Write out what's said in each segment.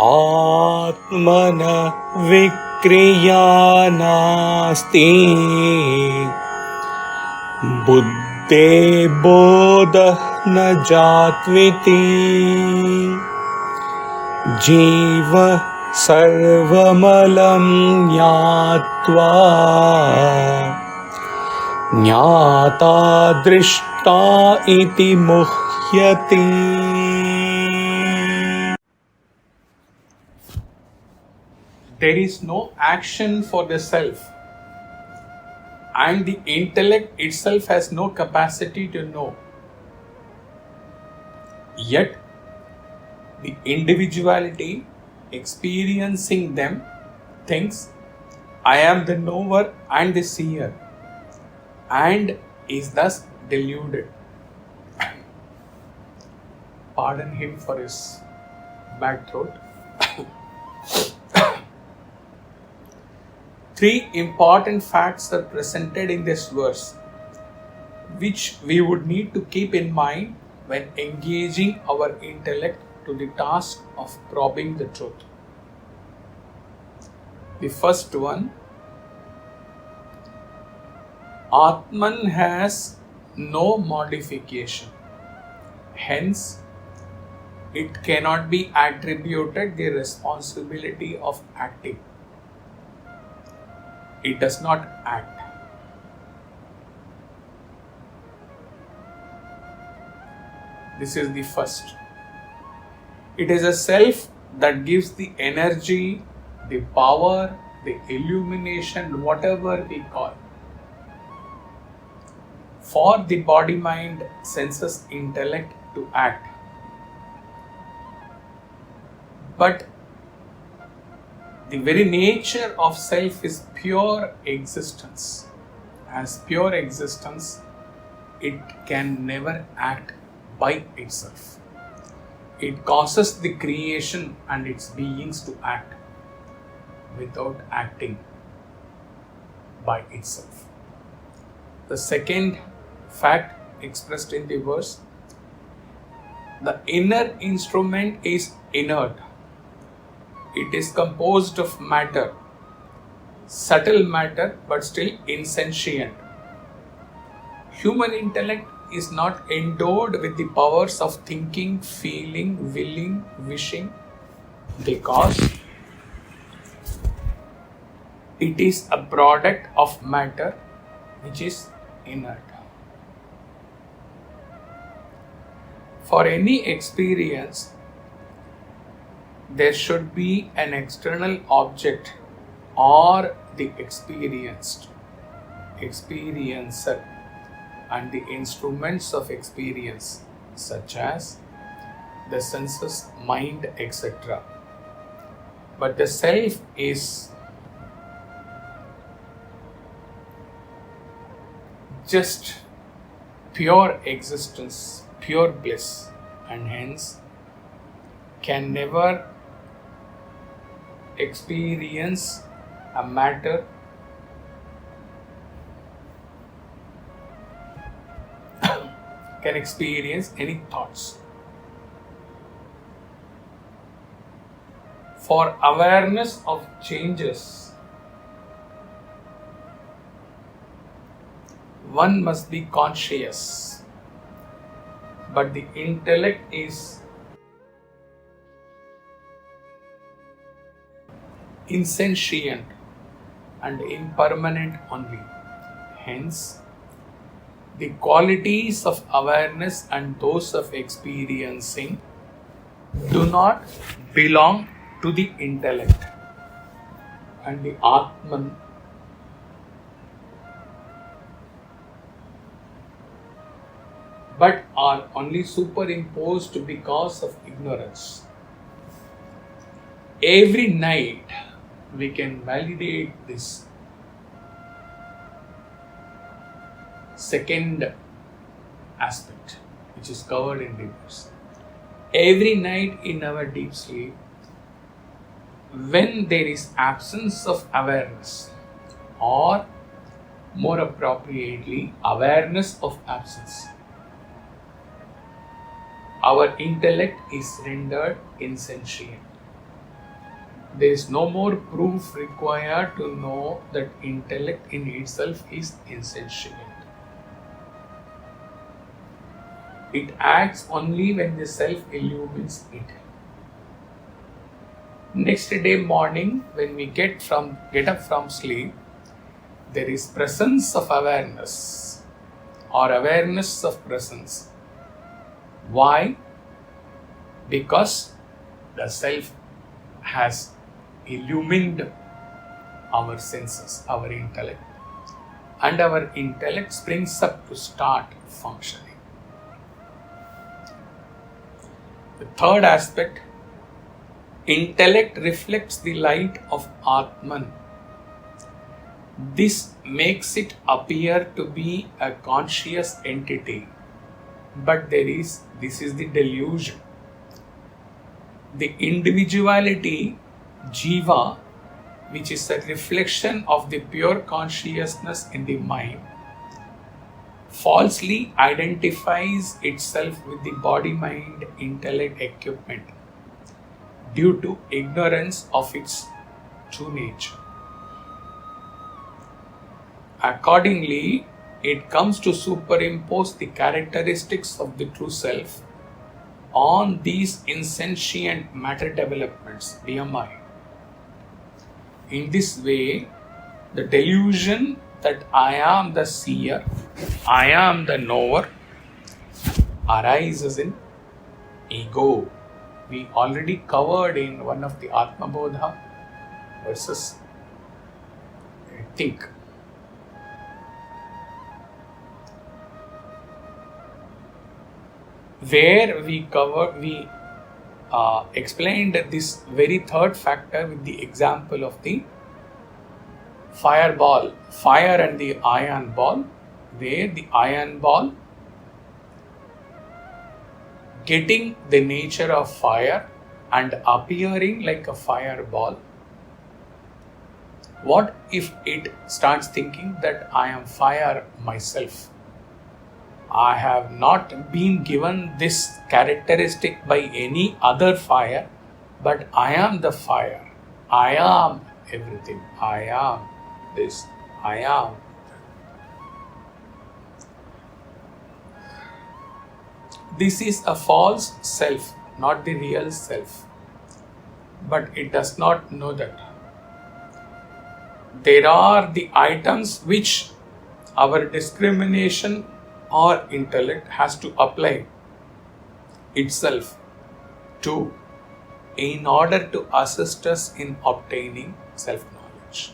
आत्मना विक्रिया नास्ति बुद्धे बोधः न जात्विति जीव सर्वमलं ज्ञात्वा ज्ञाता दृष्टा इति मुह्यति. There is no action for the self, and the intellect itself has no capacity to know. Yet, the individuality experiencing them thinks, I am the knower and the seer, and is thus deluded. Pardon him for his bad throat. Three important facts are presented in this verse, which we would need to keep in mind when engaging our intellect to the task of probing the truth. The first one, Atman has no modification. Hence, it cannot be attributed the responsibility of acting. It does not act. This is the first. It is a self that gives the energy, the power, the illumination, whatever we call, for the body, mind, senses, intellect to act. But the very nature of self is pure existence. As pure existence, it can never act by itself. It causes the creation and its beings to act without acting by itself. The second fact expressed in the verse, the inner instrument is inert. It is composed of matter, subtle matter, but still insentient. Human intellect is not endowed with the powers of thinking, feeling, willing, wishing, because it is a product of matter which is inert. For any experience, there should be an external object or the experienced, experiencer, and the instruments of experience such as the senses, mind, etc. But the self is just pure existence, pure bliss, and hence can never experience a matter can experience any thoughts. For awareness of changes, one must be conscious, but the intellect is insentient and impermanent only. Hence, the qualities of awareness and those of experiencing do not belong to the intellect and the Atman, but are only superimposed because of ignorance. Every night we can validate this second aspect, which is covered in the verse. Every night in our deep sleep, when there is absence of awareness, or more appropriately, awareness of absence, our intellect is rendered insentient. there is no more proof required to know that intellect in itself is insentient. It acts only when the self illumines it. Next day morning, when we get up from sleep, there is presence of awareness or awareness of presence. Why? Because the self has illumined our senses, our intellect, and our intellect springs up to start functioning. The third aspect, intellect reflects the light of Atman. This makes it appear to be a conscious entity, but this is the delusion. The individuality, Jiva, which is a reflection of the pure consciousness in the mind, falsely identifies itself with the body-mind intellect equipment due to ignorance of its true nature. Accordingly, it comes to superimpose the characteristics of the true self on these insentient matter developments via mind. In this way, the delusion that I am the seer, I am the knower, arises in ego. We already covered in one of the Atma Bodha verses, I think. Where we explained this very third factor with the example of the fire and the iron ball, where the iron ball getting the nature of fire and appearing like a fireball. What if it starts thinking that I am fire myself? I have not been given this characteristic by any other fire, but I am the fire. I am everything. I am this. I am. This is a false self, not the real self. But it does not know that. There are the items which our discrimination or intellect has to apply itself to in order to assist us in obtaining self-knowledge.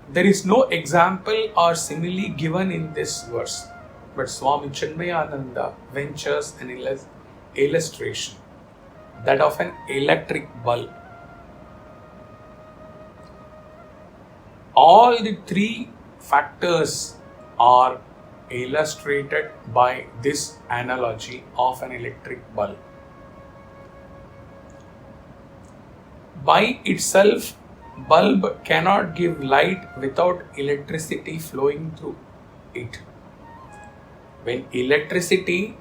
There is no example or simile given in this verse, but Swami Chinmayananda ventures an illustration, that of an electric bulb. All the three factors are illustrated by this analogy of an electric bulb. By itself, bulb cannot give light without electricity flowing through it. When electricity,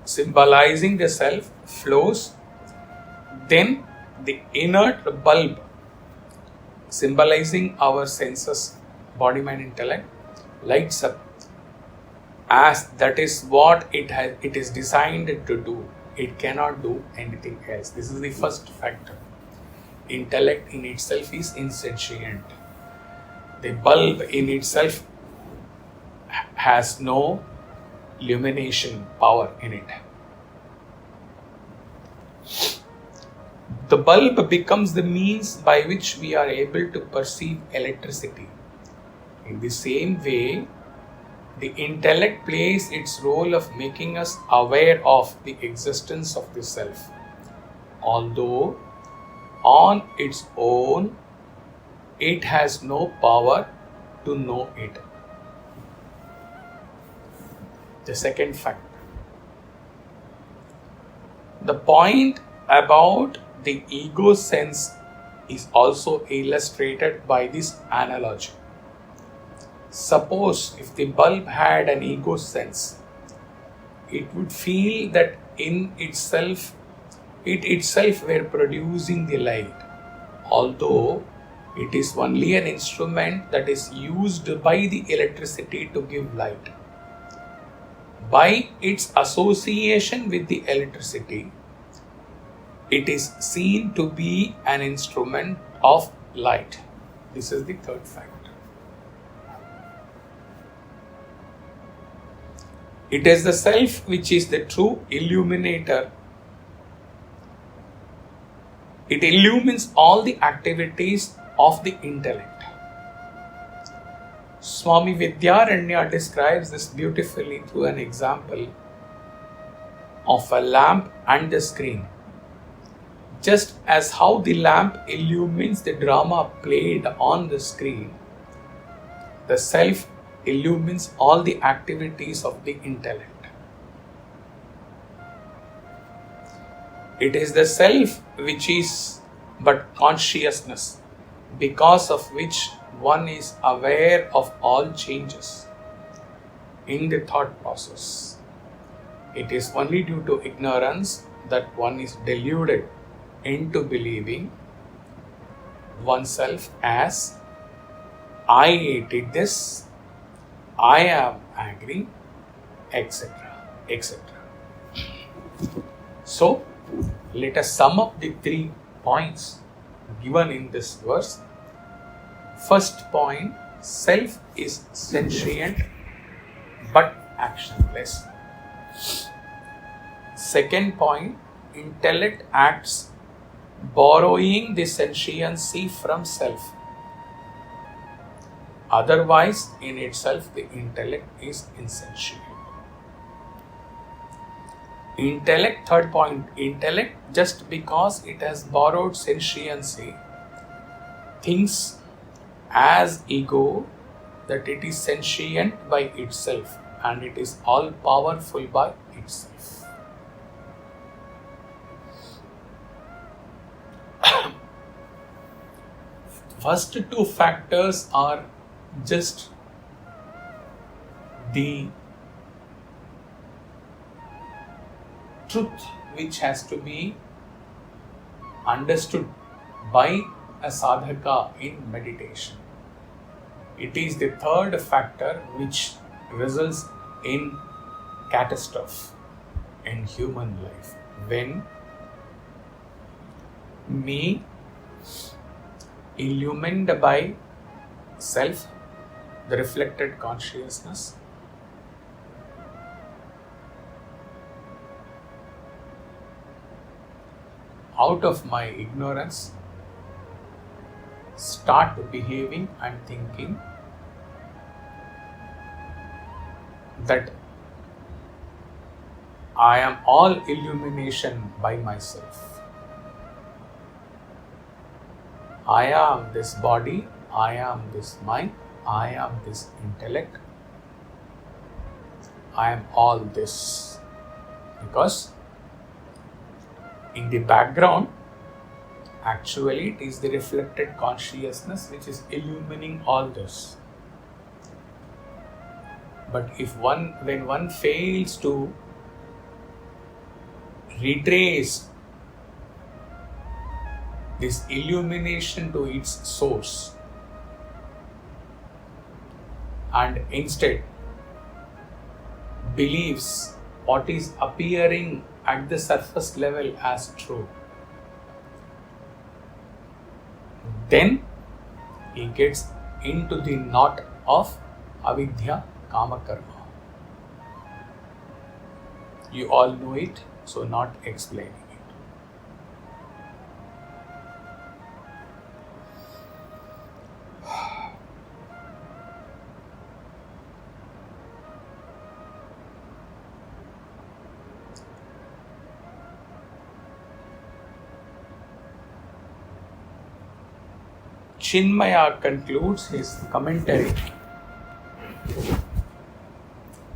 symbolizing the self, flows, then the inert bulb, symbolizing our senses, body, mind, intellect, lights up, as that is what it is designed to do. It cannot do anything else. This is the first factor. Intellect in itself is insentient. The bulb in itself has no illumination power in it. The bulb becomes the means by which we are able to perceive electricity. In the same way, the intellect plays its role of making us aware of the existence of the self, although on its own it has no power to know it. The second factor. The point about the ego sense is also illustrated by this analogy. Suppose if the bulb had an ego sense, it would feel that in itself it itself were producing the light, although it is only an instrument that is used by the electricity to give light. By its association with the electricity, it is seen to be an instrument of light. This is the third factor. It is the self which is the true illuminator. It illumines all the activities of the intellect. Swami Vidyaranya describes this beautifully through an example of a lamp and the screen. Just as how the lamp illumines the drama played on the screen, the self illumines all the activities of the intellect. It is the self which is but consciousness, because of which one is aware of all changes in the thought process. It is only due to ignorance that one is deluded into believing oneself as I did this, I am angry, etc. etc. So, let us sum up the 3 points given in this verse. First point, self is sentient but actionless. Second point, intellect acts borrowing the sentiency from self. Otherwise, in itself, the intellect is insentient. Intellect, third point, intellect, just because it has borrowed sentiency, thinks as ego that it is sentient by itself and it is all powerful by itself. First 2 factors are just the truth which has to be understood by a sadhaka in meditation. It is the third factor which results in catastrophe in human life. When me illumined by self, the reflected consciousness, out of my ignorance, start behaving and thinking that I am all illumination by myself. I am this body, I am this mind, I am this intellect, I am all this. Because in the background, actually it is the reflected consciousness which is illumining all this. But when one fails to retrace this illumination to its source and instead believes what is appearing at the surface level as true, then he gets into the knot of avidya kama karma. You all know it, so not explaining it. Chinmaya concludes his commentary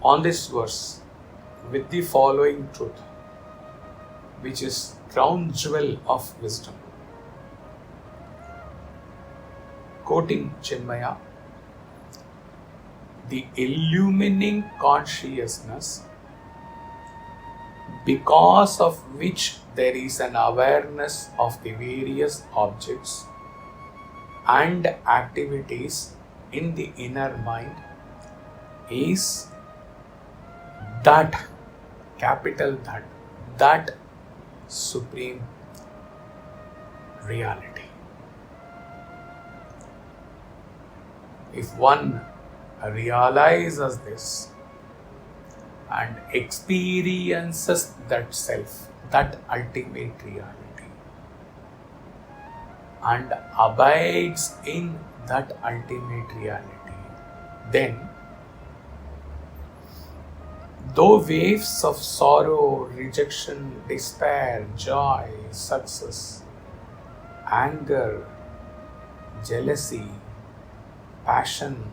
on this verse with the following truth, which is crown jewel of wisdom. Quoting Chinmaya, the illumining consciousness because of which there is an awareness of the various objects and activities in the inner mind, is that capital that supreme reality. If one realizes this and experiences that self, that ultimate reality, and abides in that ultimate reality, then though waves of sorrow, rejection, despair, joy, success, anger, jealousy, passion,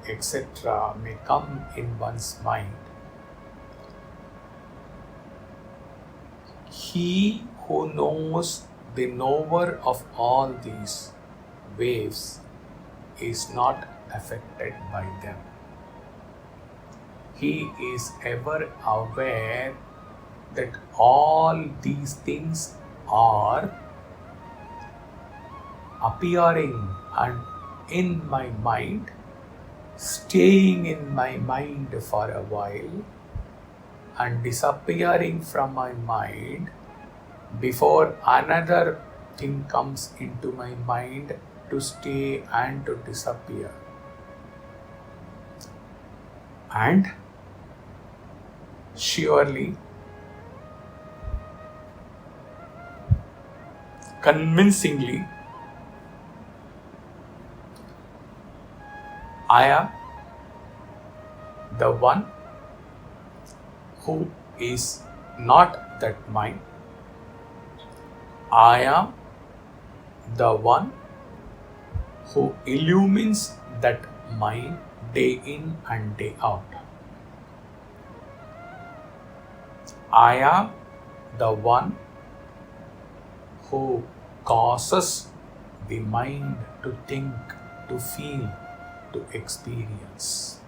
etc. may come in one's mind, he who knows the knower of all these waves is not affected by them. He is ever aware that all these things are appearing and in my mind, staying in my mind for a while and disappearing from my mind before another thing comes into my mind to stay and to disappear. And surely, convincingly, I am the one who is not that mind. I am the one who illumines that mind day in and day out. I am the one who causes the mind to think, to feel, to experience.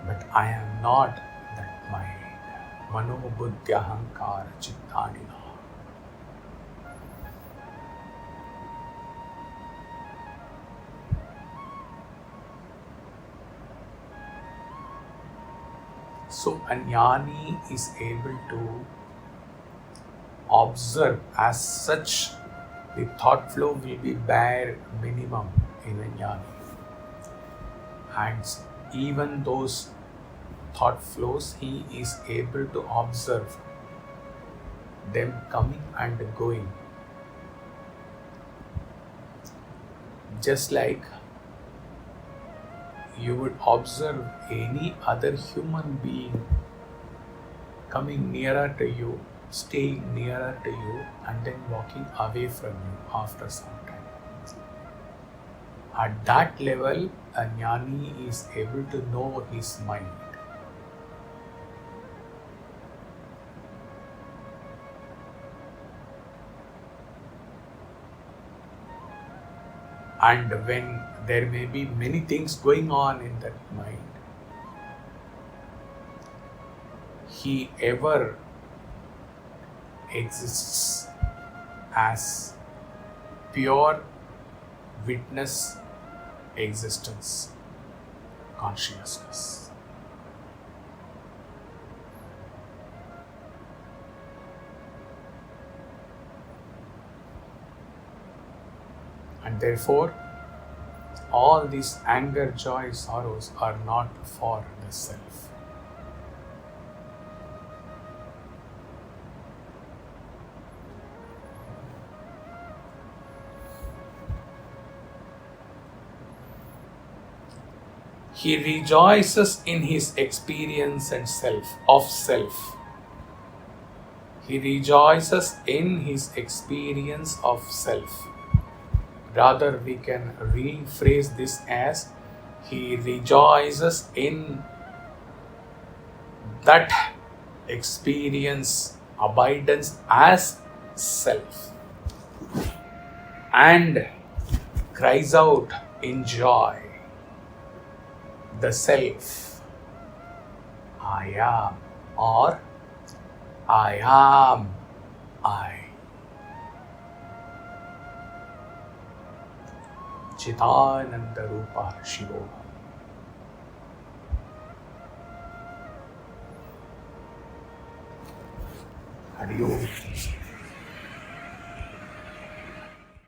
But I am not that mind. Mano buddhi ahankara chittanina. So a jnani is able to observe as such. The thought flow will be bare minimum in a jnani. And even those thought flows, he is able to observe them coming and going. Just like you would observe any other human being coming nearer to you, staying nearer to you, and then walking away from you after some time. At that level, a jnani is able to know his mind. And when there may be many things going on in that mind, he ever exists as pure witness existence, consciousness. And therefore, all these anger, joy, sorrows are not for the self. He rejoices in his experience and of self. He rejoices in his experience of self. Rather, we can rephrase this as he rejoices in that experience, abidance as self, and cries out in joy, the self, I am or I am I. Chidananda Rupa Shivoham. Hari Om.